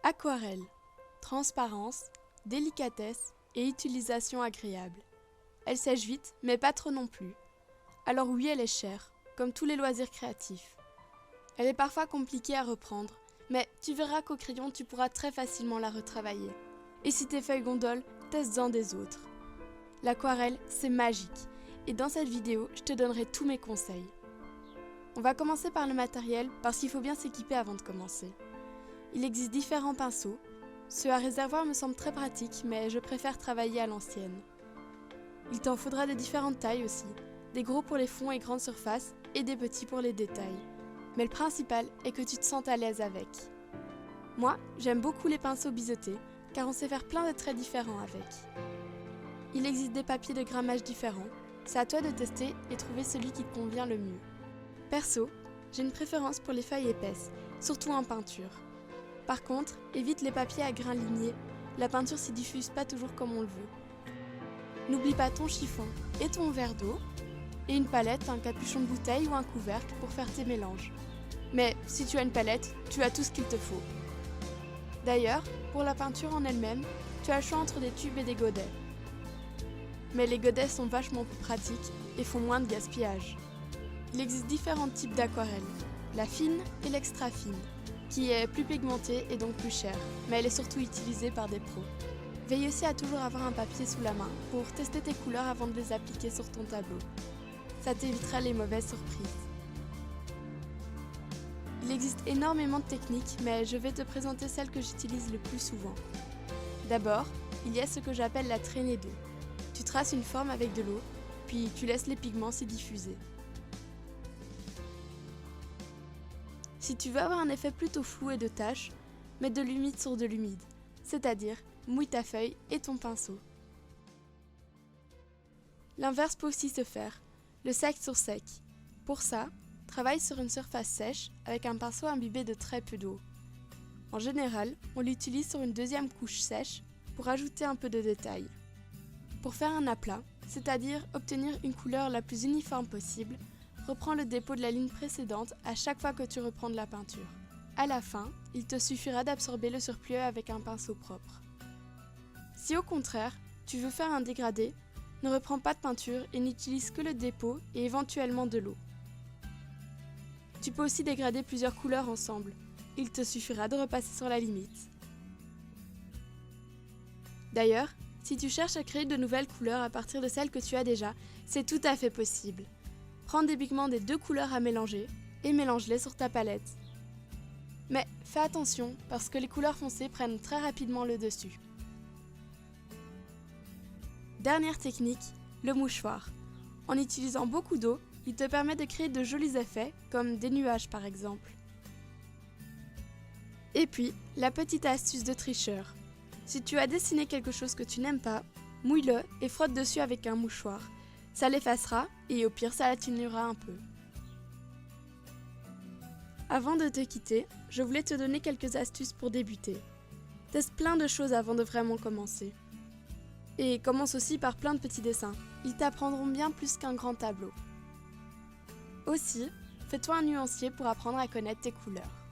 Aquarelle, transparence, délicatesse et utilisation agréable. Elle sèche vite, mais pas trop non plus. Alors oui, elle est chère, comme tous les loisirs créatifs. Elle est parfois compliquée à reprendre, mais tu verras qu'au crayon, tu pourras très facilement la retravailler. Et si tes feuilles gondolent, teste-en des autres. L'aquarelle, c'est magique, et dans cette vidéo, je te donnerai tous mes conseils. On va commencer par le matériel, parce qu'il faut bien s'équiper avant de commencer. Il existe différents pinceaux. Ceux à réservoir me semblent très pratiques, mais je préfère travailler à l'ancienne. Il t'en faudra de différentes tailles aussi, des gros pour les fonds et grandes surfaces, et des petits pour les détails. Mais le principal est que tu te sentes à l'aise avec. Moi, j'aime beaucoup les pinceaux biseautés, car on sait faire plein de traits différents avec. Il existe des papiers de grammage différents, c'est à toi de tester et trouver celui qui te convient le mieux. Perso, j'ai une préférence pour les feuilles épaisses, surtout en peinture. Par contre, évite les papiers à grains lignés, la peinture s'y diffuse pas toujours comme on le veut. N'oublie pas ton chiffon et ton verre d'eau, et une palette, un capuchon de bouteille ou un couvercle pour faire tes mélanges. Mais si tu as une palette, tu as tout ce qu'il te faut. D'ailleurs, pour la peinture en elle-même, tu as le choix entre des tubes et des godets. Mais les godets sont vachement plus pratiques et font moins de gaspillage. Il existe différents types d'aquarelles, la fine et l'extra fine, qui est plus pigmentée et donc plus chère, mais elle est surtout utilisée par des pros. Veille aussi à toujours avoir un papier sous la main pour tester tes couleurs avant de les appliquer sur ton tableau. Ça t'évitera les mauvaises surprises. Il existe énormément de techniques, mais je vais te présenter celle que j'utilise le plus souvent. D'abord, il y a ce que j'appelle la traînée d'eau. Tu traces une forme avec de l'eau, puis tu laisses les pigments s'y diffuser. Si tu veux avoir un effet plutôt flou et de taches, mets de l'humide sur de l'humide, c'est-à-dire mouille ta feuille et ton pinceau. L'inverse peut aussi se faire, le sec sur sec. Pour ça, travaille sur une surface sèche avec un pinceau imbibé de très peu d'eau. En général, on l'utilise sur une deuxième couche sèche pour ajouter un peu de détail. Pour faire un aplat, c'est-à-dire obtenir une couleur la plus uniforme possible, reprends le dépôt de la ligne précédente à chaque fois que tu reprends de la peinture. À la fin, il te suffira d'absorber le surplus avec un pinceau propre. Si au contraire, tu veux faire un dégradé, ne reprends pas de peinture et n'utilise que le dépôt et éventuellement de l'eau. Tu peux aussi dégrader plusieurs couleurs ensemble. Il te suffira de repasser sur la limite. D'ailleurs, si tu cherches à créer de nouvelles couleurs à partir de celles que tu as déjà, c'est tout à fait possible. Prends des pigments des deux couleurs à mélanger et mélange-les sur ta palette. Mais fais attention parce que les couleurs foncées prennent très rapidement le dessus. Dernière technique, le mouchoir. En utilisant beaucoup d'eau, il te permet de créer de jolis effets, comme des nuages par exemple. Et puis, la petite astuce de tricheur. Si tu as dessiné quelque chose que tu n'aimes pas, mouille-le et frotte dessus avec un mouchoir. Ça l'effacera et au pire ça l'atténuera un peu. Avant de te quitter, je voulais te donner quelques astuces pour débuter. Teste plein de choses avant de vraiment commencer. Et commence aussi par plein de petits dessins. Ils t'apprendront bien plus qu'un grand tableau. Aussi, fais-toi un nuancier pour apprendre à connaître tes couleurs.